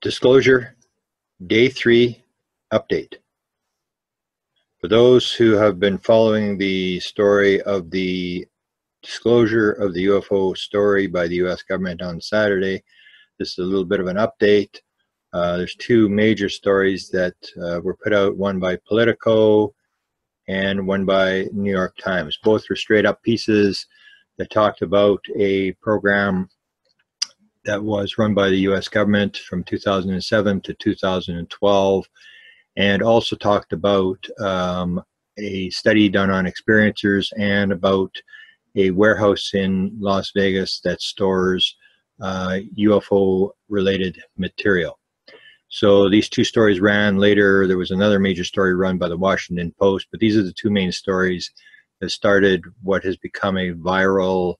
Disclosure, Day 3 update. For those who have been following the story of the disclosure of the UFO story by the U.S. government on Saturday, this is a little bit of an update. There's two major stories that were put out, one by Politico and one by New York Times. Both were straight up pieces that talked about a program that was run by the U.S. government from 2007 to 2012, and also talked about a study done on experiencers and about a warehouse in Las Vegas that stores UFO-related material. So these two stories ran. Later, there was another major story run by the Washington Post, but these are the two main stories that started what has become a viral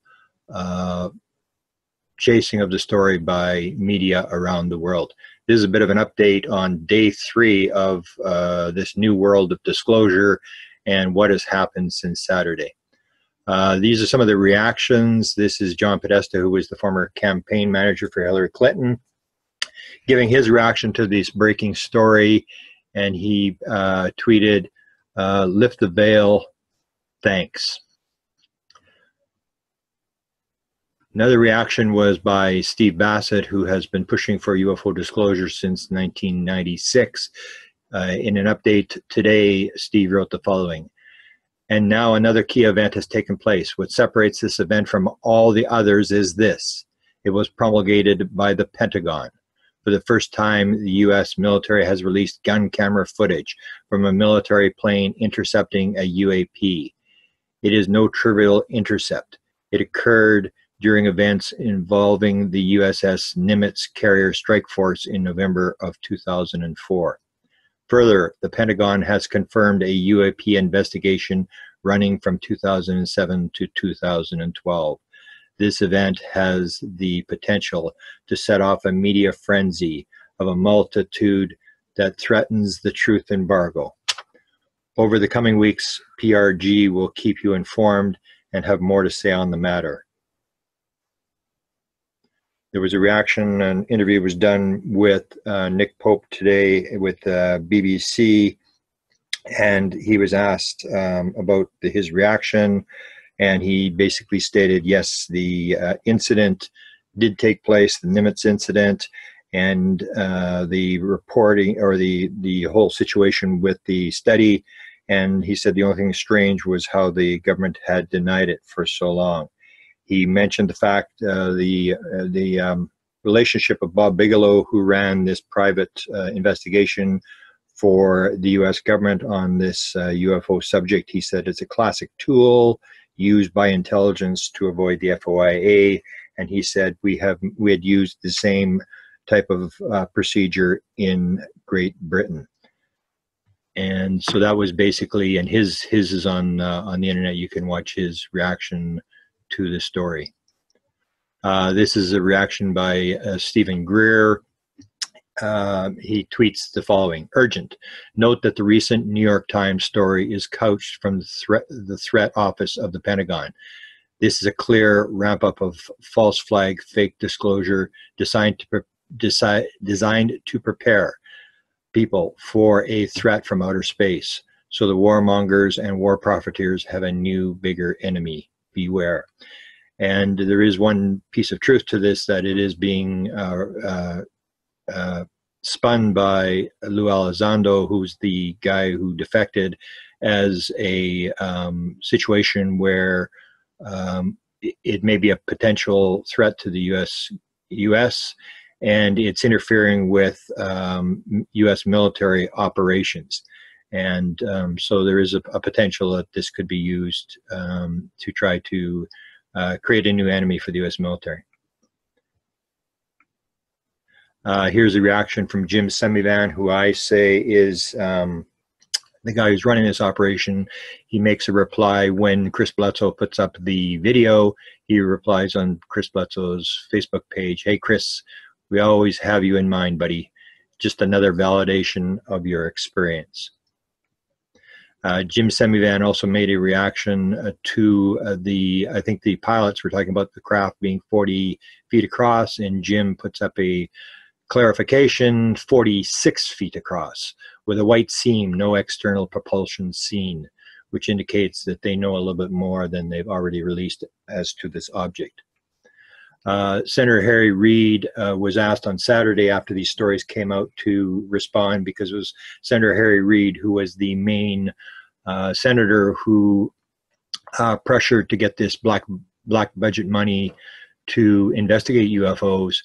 chasing of the story by media around the world. This is a bit of an update on Day 3 of this new world of disclosure and what has happened since Saturday. These are some of the reactions. This is John Podesta, who was the former campaign manager for Hillary Clinton, giving his reaction to this breaking story, and he tweeted, "Lift the veil, thanks." Another reaction was by Steve Bassett, who has been pushing for UFO disclosure since 1996. In an update today, Steve wrote the following: "And now another key event has taken place. What separates this event from all the others is this. It was promulgated by the Pentagon. For the first time, the U.S. military has released gun camera footage from a military plane intercepting a UAP. It is no trivial intercept. It occurred during events involving the USS Nimitz carrier strike force in November of 2004. Further, the Pentagon has confirmed a UAP investigation running from 2007 to 2012. This event has the potential to set off a media frenzy of a multitude that threatens the truth embargo. Over the coming weeks, PRG will keep you informed and have more to say on the matter." There was a reaction, an interview was done with Nick Pope today with BBC, and he was asked about his reaction, and he basically stated, yes, the incident did take place, the Nimitz incident, and the reporting, or the whole situation with the study, and he said the only thing strange was how the government had denied it for so long. He mentioned the fact, the relationship of Bob Bigelow, who ran this private investigation for the U.S. government on this UFO subject. He said it's a classic tool used by intelligence to avoid the FOIA, and he said we had used the same type of procedure in Great Britain. And so that was basically, and his is on the internet. You can watch his reaction to the story. This is a reaction by Stephen Greer. He tweets the following: "Urgent. Note that the recent New York Times story is couched from the threat office of the Pentagon. This is a clear ramp-up of false flag fake disclosure designed to prepare people for a threat from outer space. So the warmongers and war profiteers have a new, bigger enemy. Beware." And there is one piece of truth to this, that it is being spun by Lou Elizondo, who's the guy who defected, as a situation where it may be a potential threat to the U.S. and it's interfering with U.S. military operations. And so there is a potential that this could be used to try to create a new enemy for the U.S. military. Here's a reaction from Jim Semivan, who I say is the guy who's running this operation. He makes a reply when Chris Bledsoe puts up the video. He replies on Chris Bledsoe's Facebook page, "Hey Chris, we always have you in mind, buddy. Just another validation of your experience." Jim Semivan also made a reaction to I think the pilots were talking about the craft being 40 feet across, and Jim puts up a Clarification, 46 feet across, with a white seam, no external propulsion seen, which indicates that they know a little bit more than they've already released as to this object. Senator Harry Reid was asked on Saturday after these stories came out to respond, because it was Senator Harry Reid who was the main senator who pressured to get this black budget money to investigate UFOs.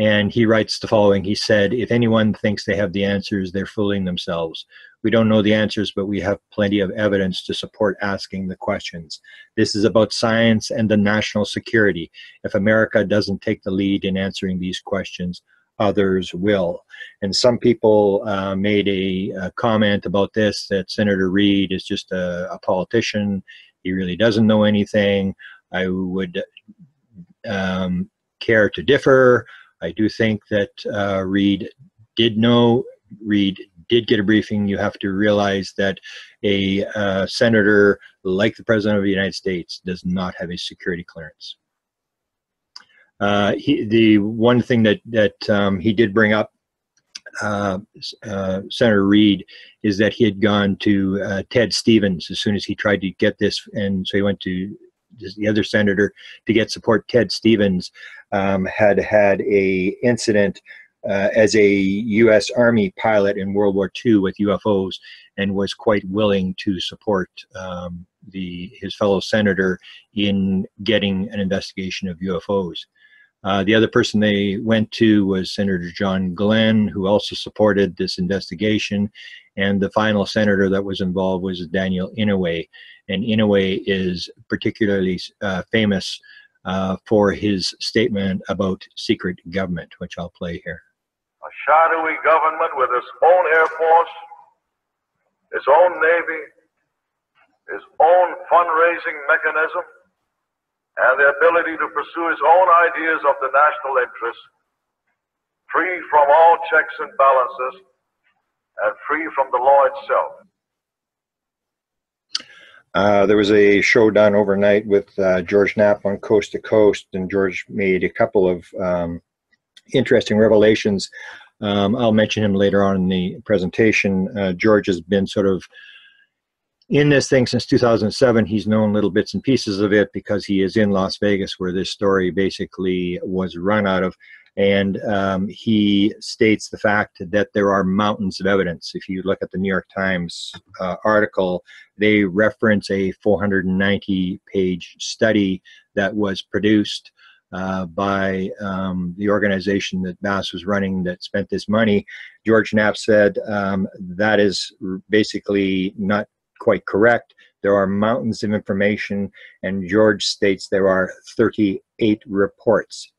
And he writes the following. He said, "If anyone thinks they have the answers, they're fooling themselves. We don't know the answers, but we have plenty of evidence to support asking the questions. This is about science and the national security. If America doesn't take the lead in answering these questions, others will." And some people made a comment about this, that Senator Reid is just a politician. He really doesn't know anything. I would care to differ. I do think that Reid did know. Reid did get a briefing. You have to realize that a senator, like the President of the United States, does not have a security clearance. The one thing that he did bring up, Senator Reid, is that he had gone to Ted Stevens as soon as he tried to get this, and so he went to the other senator to get support. Ted Stevens had a incident as a U.S. Army pilot in World War II with UFOs, and was quite willing to support his fellow senator in getting an investigation of UFOs. The other person they went to was Senator John Glenn, who also supported this investigation. And the final senator that was involved was Daniel Inouye. And Inouye is particularly famous for his statement about secret government, which I'll play here. A shadowy government with its own Air Force, its own Navy, its own fundraising mechanism, and the ability to pursue its own ideas of the national interest, free from all checks and balances, and free from the law itself. There was a show done overnight with George Knapp on Coast to Coast, and George made a couple of interesting revelations. I'll mention him later on in the presentation. George has been sort of in this thing since 2007. He's known little bits and pieces of it because he is in Las Vegas, where this story basically was run out of. And he states the fact that there are mountains of evidence. If you look at the New York Times article, they reference a 490-page study that was produced by the organization that Bass was running that spent this money. George Knapp said that is basically not quite correct. There are mountains of information, and George states there are 38 reports,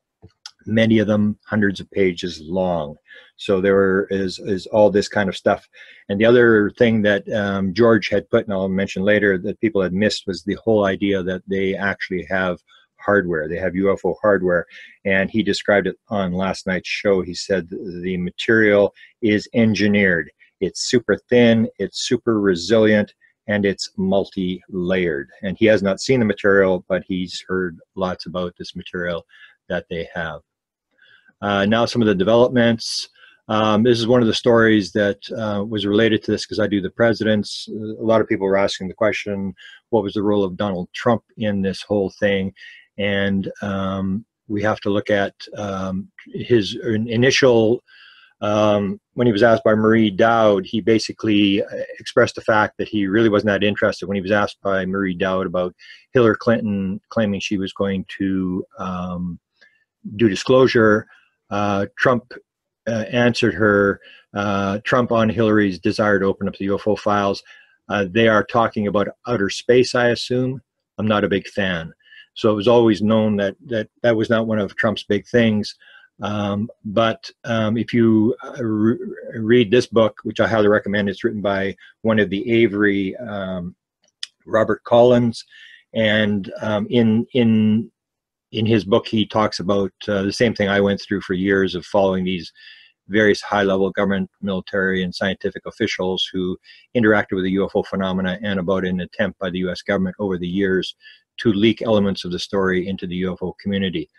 many of them hundreds of pages long. So there is all this kind of stuff. And the other thing that George had put, and I'll mention later, that people had missed, was the whole idea that they actually have hardware. They have UFO hardware. And he described it on last night's show. He said the material is engineered. It's super thin, it's super resilient, and it's multi-layered. And he has not seen the material, but he's heard lots about this material that they have. Now some of the developments. This is one of the stories that was related to this, because I do the presidents. A lot of people were asking the question, what was the role of Donald Trump in this whole thing? And we have to look at his initial, when he was asked by Marie Dowd, he basically expressed the fact that he really wasn't that interested. When he was asked by Marie Dowd about Hillary Clinton claiming she was going to do disclosure, Trump answered her, Trump on Hillary's desire to open up the UFO files. They are talking about outer space, I assume. I'm not a big fan. So it was always known that that was not one of Trump's big things. But if you read this book, which I highly recommend, it's written by one of the Avery, Robert Collins, and in his book he talks about the same thing I went through for years of following these various high-level government, military, and scientific officials who interacted with the UFO phenomena, and about an attempt by the U.S. government over the years to leak elements of the story into the UFO community.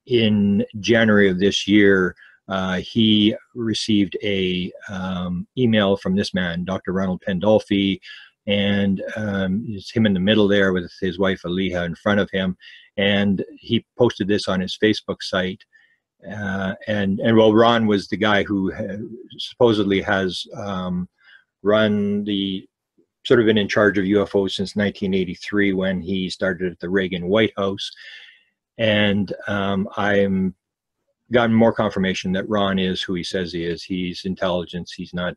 In January of this year, he received a email from this man, Dr. Ronald Pandolfi, and it's him in the middle there with his wife Aliha in front of him, and he posted this on his Facebook site. And well, Ron was the guy who supposedly has run the sort of been in charge of UFOs since 1983 when he started at the Reagan White House. And I'm gotten more confirmation that Ron is who he says he is. He's intelligence. He's not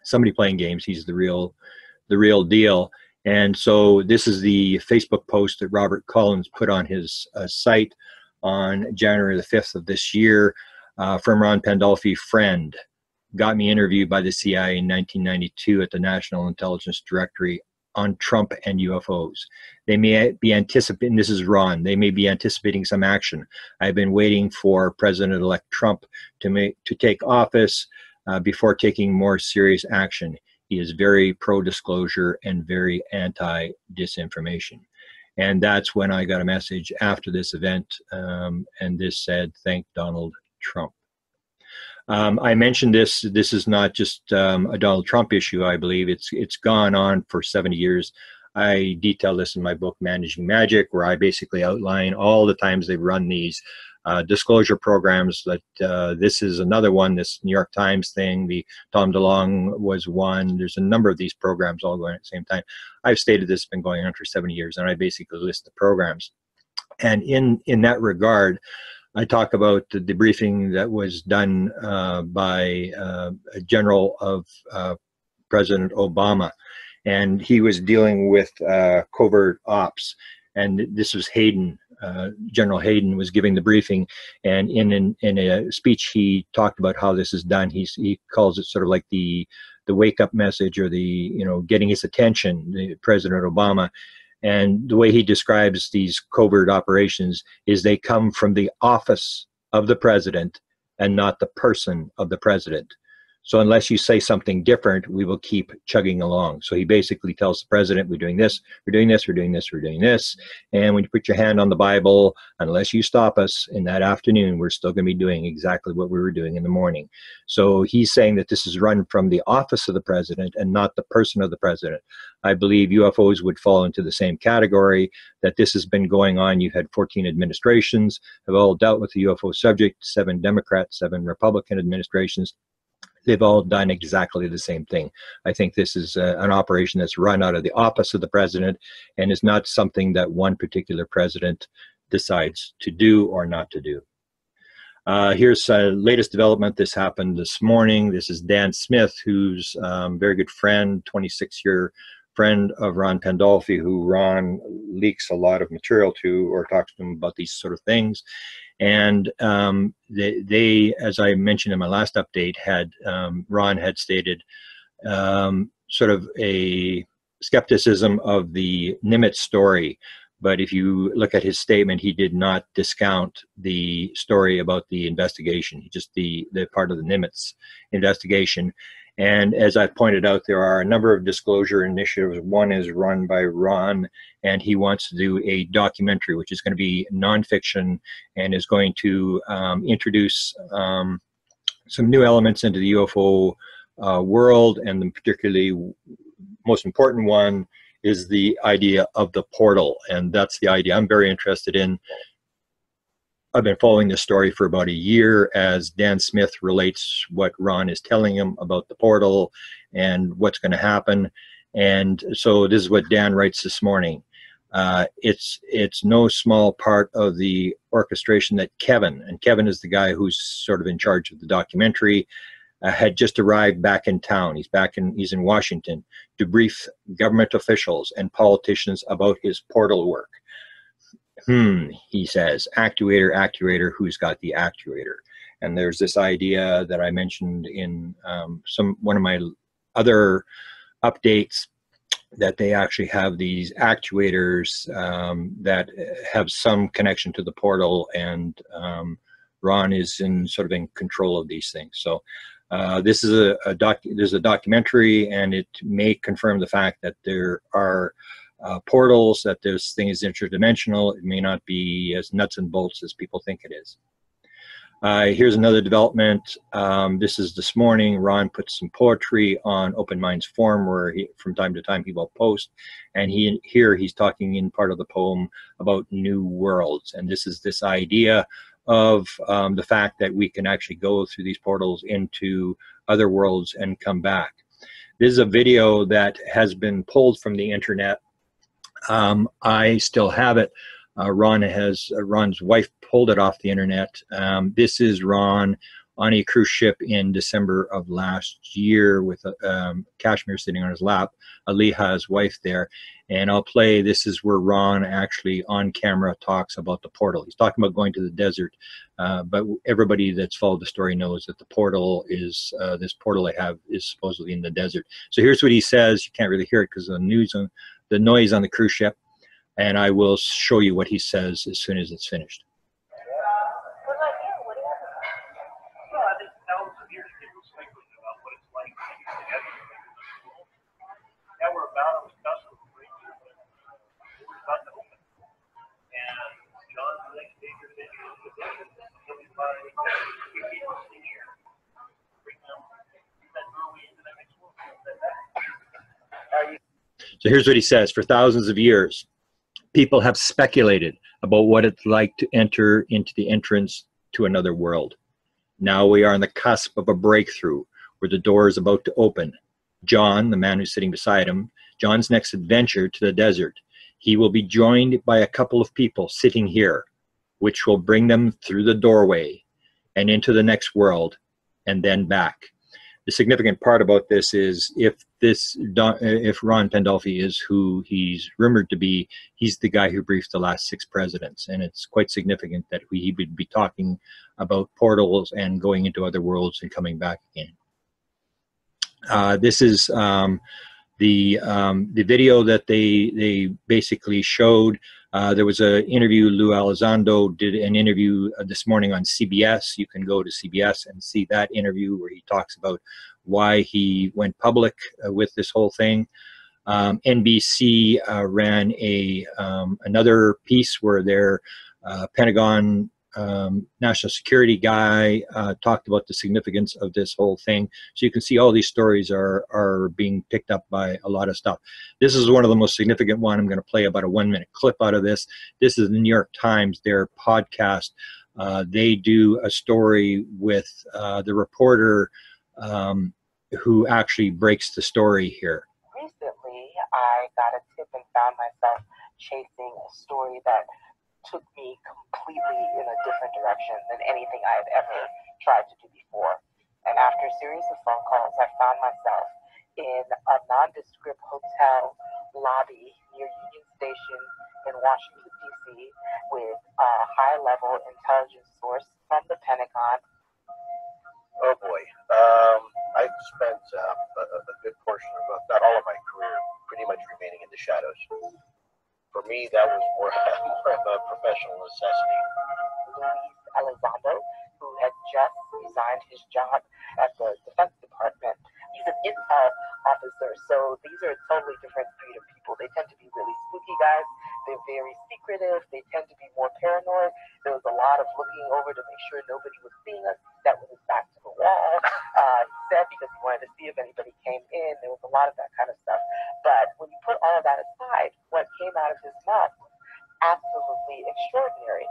somebody playing games. He's the real deal. And so this is the Facebook post that Robert Collins put on his site on January the 5th of this year from Ron Pandolfi, friend. Got me interviewed by the CIA in 1992 at the National Intelligence Directory on Trump and UFOs. They may be anticipating, this is Ron, they may be anticipating some action. I've been waiting for President-elect Trump to take office before taking more serious action. He is very pro-disclosure and very anti-disinformation. And that's when I got a message after this event, and this said, "Thank Donald Trump." I mentioned this is not just a Donald Trump issue, I believe. It's gone on for 70 years. I detail this in my book, Managing Magic, where I basically outline all the times they've run these disclosure programs. That this is another one, this New York Times thing, the Tom DeLonge was one. There's a number of these programs all going at the same time. I've stated this has been going on for 70 years, and I basically list the programs. And in that regard, I talk about the debriefing that was done by a general of President Obama, and he was dealing with covert ops. And this was Hayden, General Hayden was giving the briefing, and in a speech he talked about how this is done. He calls it sort of like the wake up message, or the getting his attention, President Obama. And the way he describes these covert operations is they come from the office of the president and not the person of the president. So unless you say something different, we will keep chugging along. So he basically tells the president, we're doing this, we're doing this, we're doing this, we're doing this. And when you put your hand on the Bible, unless you stop us in that afternoon, we're still going to be doing exactly what we were doing in the morning. So he's saying that this is run from the office of the president and not the person of the president. I believe UFOs would fall into the same category, that this has been going on. You've had 14 administrations have all dealt with the UFO subject, 7 Democrat, 7 Republican administrations. They've all done exactly the same thing. I think this is an operation that's run out of the office of the president and is not something that one particular president decides to do or not to do. Here's latest development. This happened this morning. This is Dan Smith, who's a very good friend, 26-year friend of Ron Pandolfi, who Ron leaks a lot of material to or talks to him about these sort of things. And they, as I mentioned in my last update, had Ron had stated sort of a skepticism of the Nimitz story. But if you look at his statement, he did not discount the story about the investigation, just the part of the Nimitz investigation. And as I pointed out, there are a number of disclosure initiatives. One is run by Ron, and he wants to do a documentary, which is going to be nonfiction and is going to introduce some new elements into the UFO world. And the particularly most important one is the idea of the portal. And that's the idea I'm very interested in. I've been following this story for about a year as Dan Smith relates what Ron is telling him about the portal and what's going to happen. And so this is what Dan writes this morning. It's no small part of the orchestration that Kevin, and Kevin is the guy who's sort of in charge of the documentary, had just arrived back in town. He's in Washington to brief government officials and politicians about his portal work. He says, actuator, who's got the actuator? And there's this idea that I mentioned in one of my other updates, that they actually have these actuators that have some connection to the portal, and Ron is sort of in control of these things. So this is there's a documentary, and it may confirm the fact that there are portals, that this thing is interdimensional. It may not be as nuts and bolts as people think it is. Here's another development. This is this morning. Ron put some poetry on Open Minds Forum, where from time to time he will post. And here he's talking in part of the poem about new worlds. And this is this idea of the fact that we can actually go through these portals into other worlds and come back. This is a video that has been pulled from the internet. I still have it. Ron's wife pulled it off the internet. This is Ron on a cruise ship in December of last year with Kashmir sitting on his lap, Aliha, his wife, there. And I'll play, this is where Ron actually on camera talks about the portal. He's talking about going to the desert, but everybody that's followed the story knows that the portal is, this portal I have is supposedly in the desert. So here's what he says. You can't really hear it because of the noise on the cruise ship. And I will show you what he says as soon as it's finished. What about you? What do you have to say? Well, I think thousands of years people speculated about what it's like to be together. Now we're about on the cusp of a breakthrough, we're about to open. And John's the next major venture in the desert. He'll be by people in here. Bring them that early into the next world. So here's what he says. For thousands of years, people have speculated about what it's like to enter into the entrance to another world. Now we are on the cusp of a breakthrough where the door is about to open. John, the man who's sitting beside him, John's next adventure to the desert. He will be joined by a couple of people sitting here, which will bring them through the doorway and into the next world and then back. The significant part about this is if Ron Pandolfi is who he's rumored to be, he's the guy who briefed the last 6 presidents. And it's quite significant that he would be talking about portals and going into other worlds and coming back again. This is the video that they basically showed. There was an interview. Lou Elizondo did an interview this morning on CBS. You can go to CBS and see that interview where he talks about why he went public with this whole thing. NBC ran another piece where their Pentagon national security guy talked about the significance of this whole thing. So you can see all these stories are being picked up by a lot of stuff. This is one of the most significant one. I'm going to play about a 1-minute clip out of this. This is the New York Times, their podcast. They do a story with the reporter who actually breaks the story here. Recently, I got a tip and found myself chasing a story that took me completely in a different direction than anything I had ever tried to do before. And after a series of phone calls, I found myself in a nondescript hotel lobby near Union Station in Washington, D.C. with a high-level intelligence source from the Pentagon. Oh boy. I spent a good portion of, not all of my career, pretty much remaining in the shadows. For me, that was more of a professional necessity. Luis Elizondo, who had just resigned his job at the Defense Department. He's an intel officer, so these are a totally different breed of people. They tend to be really spooky guys. They're very secretive. They tend to be more paranoid. There was a lot of looking over to make sure nobody was seeing us. That was his back to the wall. He said because he wanted to see if anybody came in. There was a lot of that kind of stuff. But when you put all of that aside, what came out of his mouth was absolutely extraordinary.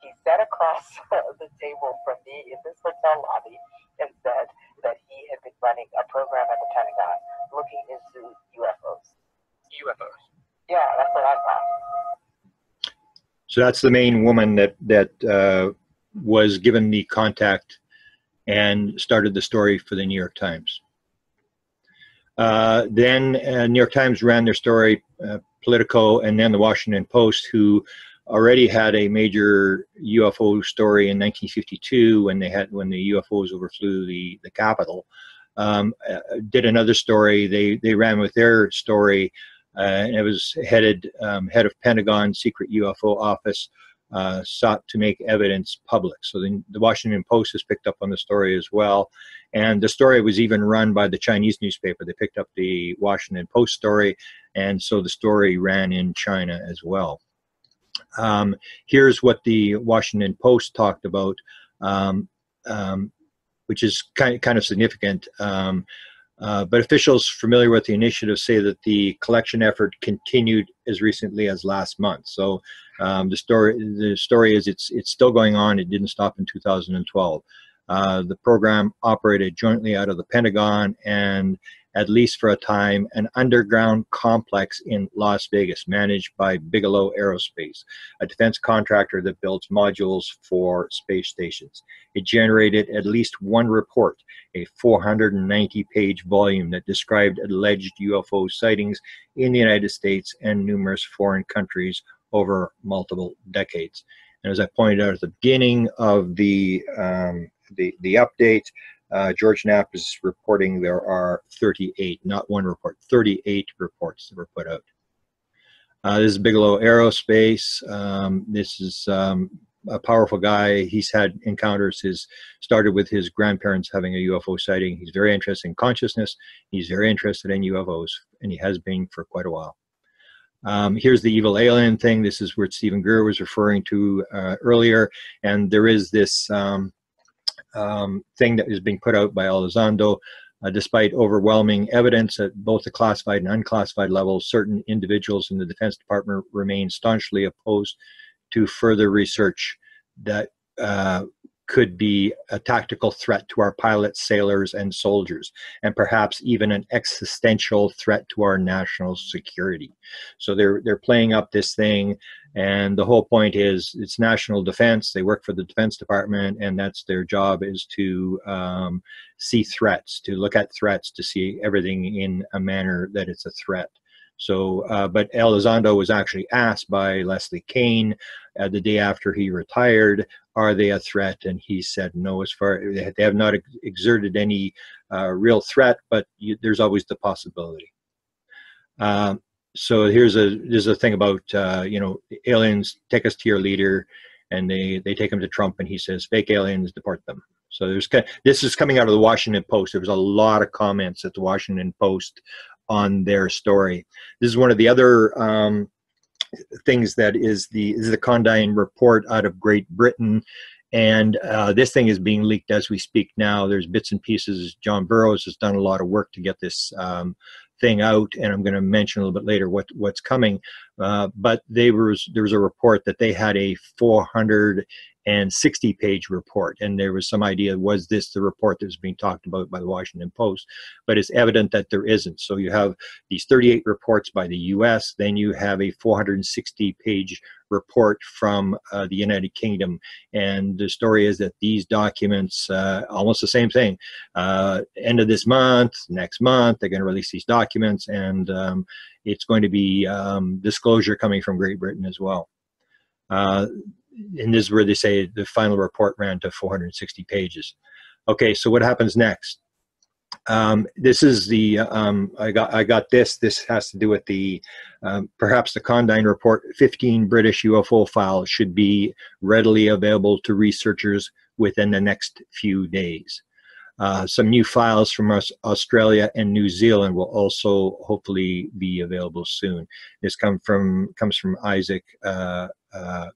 He sat across the table from me in this hotel lobby and said that he had been running a program at the Pentagon looking into UFOs. UFOs. Yeah, that's what I thought. So that's the main woman that was given the contact and started the story for the New York Times. Then New York Times ran their story, Politico, and then the Washington Post, who already had a major UFO story in 1952 when the UFOs overflew the Capitol. Did another story. They ran with their story, and it was head of Pentagon Secret UFO Office sought to make evidence public. So the Washington Post has picked up on the story as well. And the story was even run by the Chinese newspaper. They picked up the Washington Post story, and so the story ran in China as well. Here's what the Washington Post talked about, which is kind of significant. But officials familiar with the initiative say that the collection effort continued as recently as last month. So the story is it's still going on. It didn't stop in 2012. The program operated jointly out of the Pentagon and, at least for a time, an underground complex in Las Vegas managed by Bigelow Aerospace, a defense contractor that builds modules for space stations. It generated at least one report, a 490-page volume that described alleged UFO sightings in the United States and numerous foreign countries over multiple decades. And as I pointed out at the beginning of the update, George Knapp is reporting there are 38, not one report, 38 reports that were put out. This is Bigelow Aerospace. This is a powerful guy. He's had encounters. Started with his grandparents having a UFO sighting. He's very interested in consciousness. He's very interested in UFOs, and he has been for quite a while. Here's the evil alien thing. This is what Stephen Greer was referring to earlier, and there is this thing that is being put out by Elizondo. Despite overwhelming evidence at both the classified and unclassified levels, certain individuals in the Defense Department remain staunchly opposed to further research that could be a tactical threat to our pilots, sailors, and soldiers, and perhaps even an existential threat to our national security. So they're playing up this thing, and the whole point is it's national defense. They work for the Defense Department, and that's their job, is to see threats, to look at threats, to see everything in a manner that it's a threat. So, but Elizondo was actually asked by Leslie Kean the day after he retired, are they a threat? And he said no, as far they have not exerted any real threat, but there's always the possibility. So here's a thing about you know, aliens, take us to your leader, and they take him to Trump, and he says fake aliens, deport them. So this is coming out of the Washington Post. There was a lot of comments at the Washington Post on their story. This is one of the other things that is the Condign report out of Great Britain, and this thing is being leaked as we speak now. There's bits and pieces. John Burroughs has done a lot of work to get this thing out, and I'm going to mention a little bit later what's coming. But there was a report that they had a 460-page report, and there was some idea, was this the report that was being talked about by the Washington Post? But it's evident that there isn't. So you have these 38 reports by the US, then you have a 460-page report from the United Kingdom, and the story is that these documents, almost the same thing, end of this month, next month, they're going to release these documents, and it's going to be disclosure coming from Great Britain as well. And this is where they say the final report ran to 460 pages. Okay, so what happens next? This is the I got this. This has to do with the perhaps the Condign report. 15 British UFO files should be readily available to researchers within the next few days. Some new files from Australia and New Zealand will also hopefully be available soon. This comes from Isaac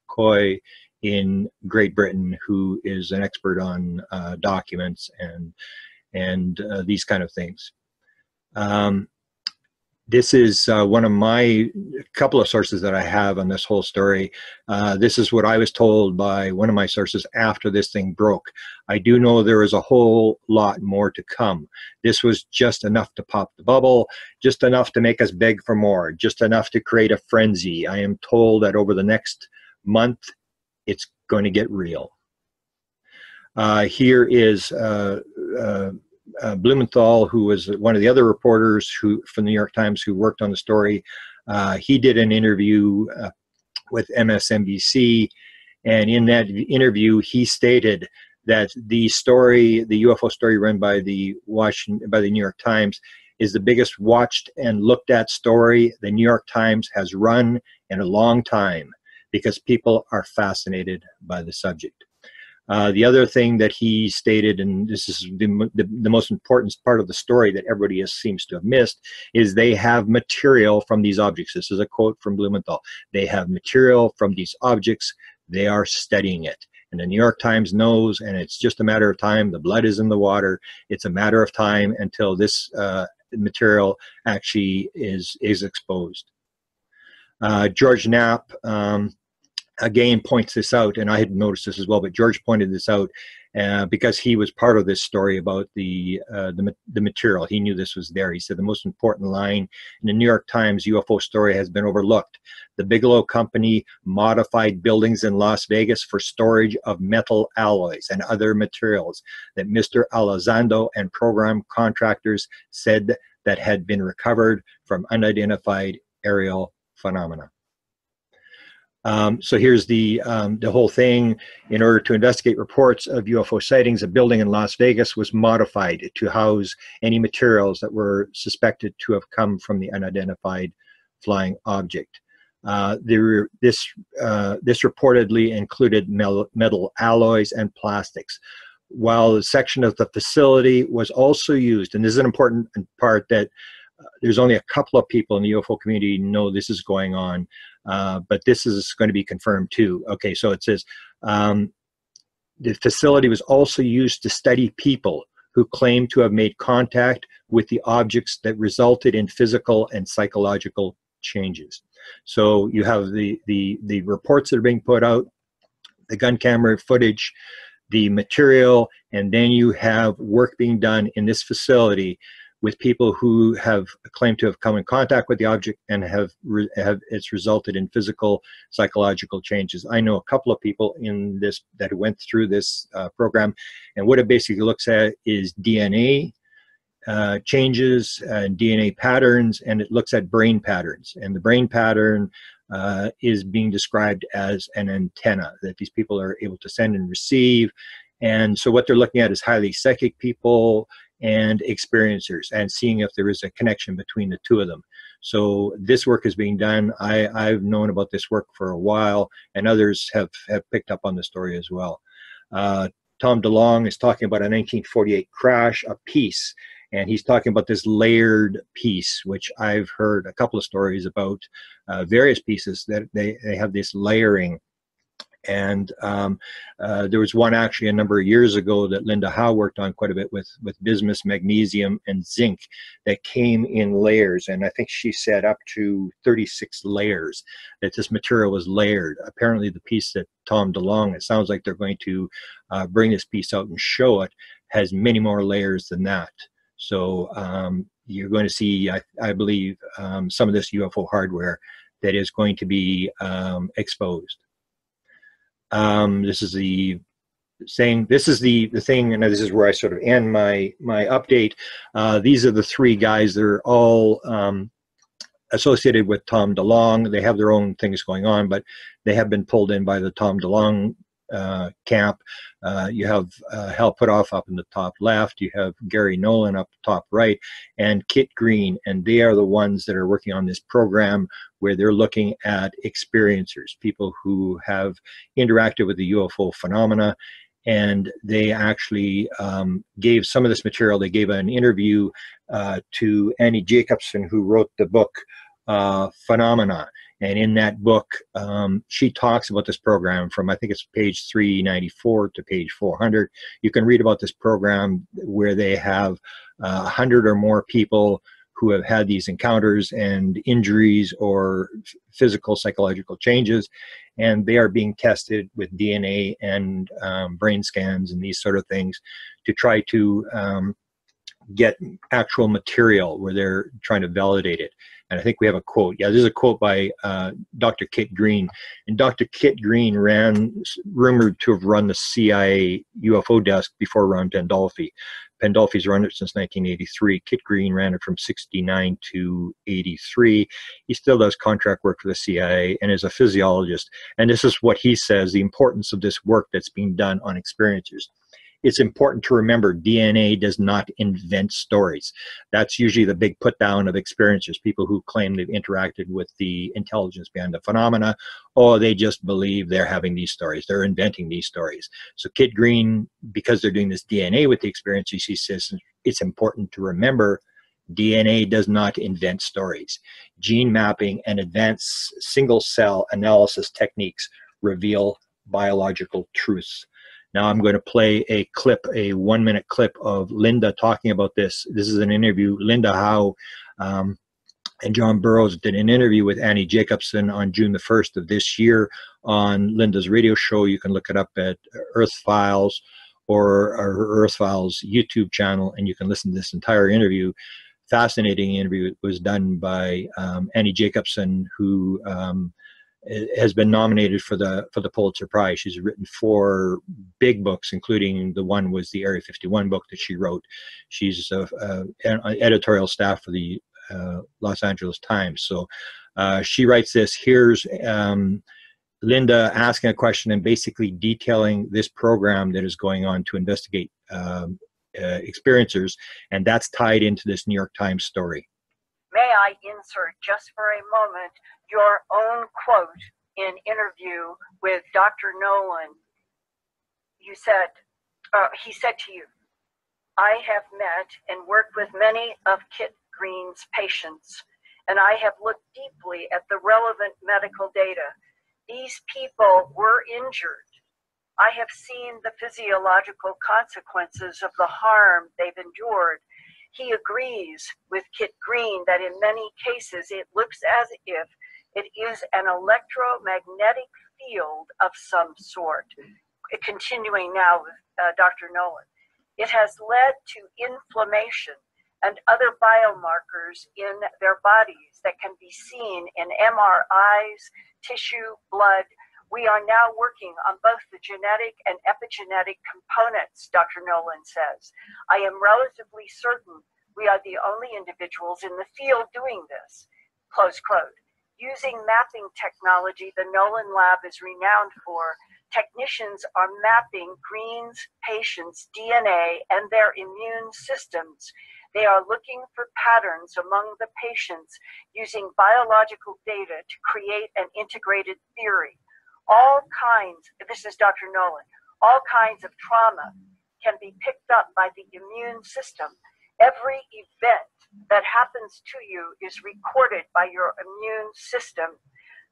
Coy in Great Britain, who is an expert on documents and these kind of things. This is one of my couple of sources that I have on this whole story. This is what I was told by one of my sources after this thing broke. I do know there is a whole lot more to come. This was just enough to pop the bubble, just enough to make us beg for more, just enough to create a frenzy. I am told that over the next month, it's going to get real. Here is Blumenthal, who was one of the other reporters from the New York Times who worked on the story. He did an interview with MSNBC, and in that interview, he stated that the story, the UFO story run by the New York Times, is the biggest watched and looked at story the New York Times has run in a long time, because people are fascinated by the subject. The other thing that he stated, and this is the most important part of the story that everybody seems to have missed, is they have material from these objects. This is a quote from Blumenthal. They have material from these objects. They are studying it. And the New York Times knows, and it's just a matter of time. The blood is in the water. It's a matter of time until this material actually is exposed. George Knapp, again, points this out, and I had noticed this as well, but George pointed this out because he was part of this story about the material. He knew this was there. He said the most important line in the New York Times UFO story has been overlooked. The Bigelow Company modified buildings in Las Vegas for storage of metal alloys and other materials that Mr. Elizondo and program contractors said that had been recovered from unidentified aerial phenomena. So here's the whole thing. In order to investigate reports of UFO sightings, a building in Las Vegas was modified to house any materials that were suspected to have come from the unidentified flying object. This reportedly included metal alloys and plastics. While a section of the facility was also used, and this is an important part that there's only a couple of people in the UFO community who know this is going on, but this is going to be confirmed too. Okay, so it says the facility was also used to study people who claimed to have made contact with the objects that resulted in physical and psychological changes. So you have the reports that are being put out, the gun camera footage, the material, and then you have work being done in this facility with people who have claimed to have come in contact with the object and it's resulted in physical, psychological changes. I know a couple of people in this that went through this program, and what it basically looks at is DNA changes and DNA patterns, and it looks at brain patterns. And the brain pattern is being described as an antenna that these people are able to send and receive. And so what they're looking at is highly psychic people and experiencers, and seeing if there is a connection between the two of them. So this work is being done. I've known about this work for a while, and others have picked up on the story as well. Tom DeLonge is talking about a 1948 crash, a piece, and he's talking about this layered piece, which I've heard a couple of stories about various pieces that they have this layering. And there was one actually a number of years ago that Linda Howe worked on quite a bit with bismuth, magnesium, and zinc that came in layers. And I think she said up to 36 layers that this material was layered. Apparently the piece that Tom DeLonge, it sounds like they're going to bring this piece out and show it, has many more layers than that. So you're going to see, I believe, some of this UFO hardware that is going to be exposed. This is the saying, this is the thing, and this is where I sort of end my update. These are the three guys that are all associated with Tom DeLonge. They have their own things going on, but they have been pulled in by the Tom DeLonge camp. You have Hal Puthoff up in the top left, you have Gary Nolan up top right, and Kit Green, and they are the ones that are working on this program where they're looking at experiencers, people who have interacted with the UFO phenomena. And they actually gave some of this material. They gave an interview to Annie Jacobson, who wrote the book Phenomena. And in that book, she talks about this program from, I think it's page 394 to page 400. You can read about this program where they have 100 or more people who have had these encounters and injuries or physical, psychological changes, and they are being tested with DNA and brain scans and these sort of things to try to get actual material where they're trying to validate it. And I think we have a quote. Yeah, there's a quote by Dr. Kit Green. And Dr. Kit Green rumored to have run the CIA UFO desk before Ron Pandolfi. Pandolfi's run it since 1983. Kit Green ran it from 69 to 83. He still does contract work for the CIA and is a physiologist. And this is what he says, the importance of this work that's being done on experiencers. it's important to remember DNA does not invent stories. That's usually the big put down of experiencers, people who claim they've interacted with the intelligence behind the phenomena, or they just believe they're having these stories, they're inventing these stories. So Kit Green, because they're doing this DNA with the experiencers, he says it's important to remember DNA does not invent stories. Gene mapping and advanced single cell analysis techniques reveal biological truths. Now I'm going to play a clip, a 1-minute clip of Linda talking about this. This is an interview. Linda Howe and John Burroughs did an interview with Annie Jacobson on June the 1st of this year on Linda's radio show. You can look it up at Earth Files or her Earth Files YouTube channel, and you can listen to this entire interview. Fascinating interview. It was done by Annie Jacobson, who has been nominated for the Pulitzer Prize. She's written 4 big books, including the one was the Area 51 book that she wrote. She's an editorial staff for the Los Angeles Times. So she writes this. Here's Linda asking a question and basically detailing this program that is going on to investigate experiencers, and that's tied into this New York Times story. May I insert just for a moment your own quote in interview with Dr. Nolan? You said, he said to you, I have met and worked with many of Kit Green's patients, and I have looked deeply at the relevant medical data. These people were injured. I have seen the physiological consequences of the harm they've endured. He agrees with Kit Green that in many cases it looks as if it is an electromagnetic field of some sort. Continuing now with Dr. Nolan. It has led to inflammation and other biomarkers in their bodies that can be seen in MRIs, tissue, blood. We are now working on both the genetic and epigenetic components, Dr. Nolan says. I am relatively certain we are the only individuals in the field doing this, close quote. Using mapping technology the Nolan Lab is renowned for, technicians are mapping Green's patients' DNA and their immune systems. They are looking for patterns among the patients using biological data to create an integrated theory. All kinds, this is Dr. Nolan, all kinds of trauma can be picked up by the immune system. Every event that happens to you is recorded by your immune system,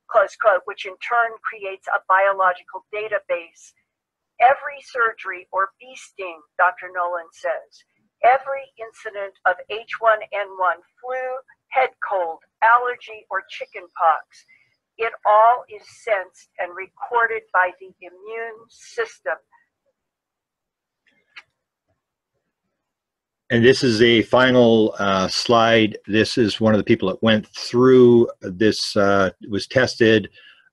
close quote, which in turn creates a biological database. Every surgery or bee sting, Dr. Nolan says, every incident of H1N1, flu, head cold, allergy, or chickenpox, it all is sensed and recorded by the immune system. And this is a final slide. This is one of the people that went through this, was tested.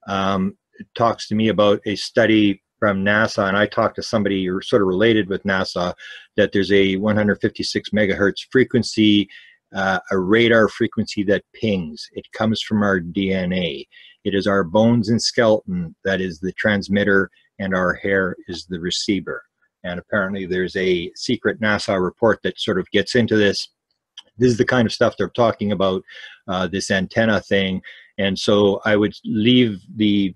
It talks to me about a study from NASA, and I talked to somebody who sort of related with NASA, that there's a 156 megahertz frequency, a radar frequency that pings. It comes from our DNA. It is our bones and skeleton that is the transmitter, and our hair is the receiver. And apparently there's a secret NASA report that sort of gets into this. This is the kind of stuff they're talking about, this antenna thing. And so I would leave the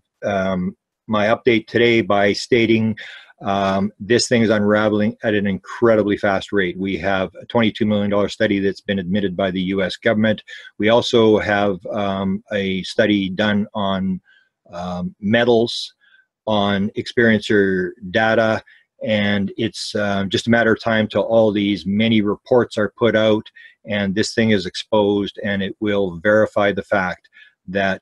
my update today by stating this thing is unraveling at an incredibly fast rate. We have a $22 million study that's been admitted by the US government. We also have a study done on metals, on experiencer data, and it's just a matter of time till all these many reports are put out and this thing is exposed, and it will verify the fact that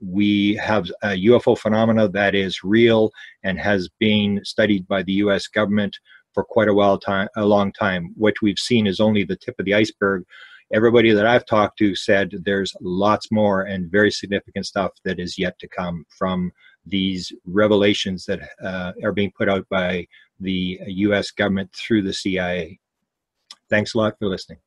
we have a UFO phenomena that is real and has been studied by the US government for quite a long time. What we've seen is only the tip of the iceberg. Everybody that I've talked to said there's lots more and very significant stuff that is yet to come from these revelations that are being put out by the US government through the CIA. Thanks a lot for listening.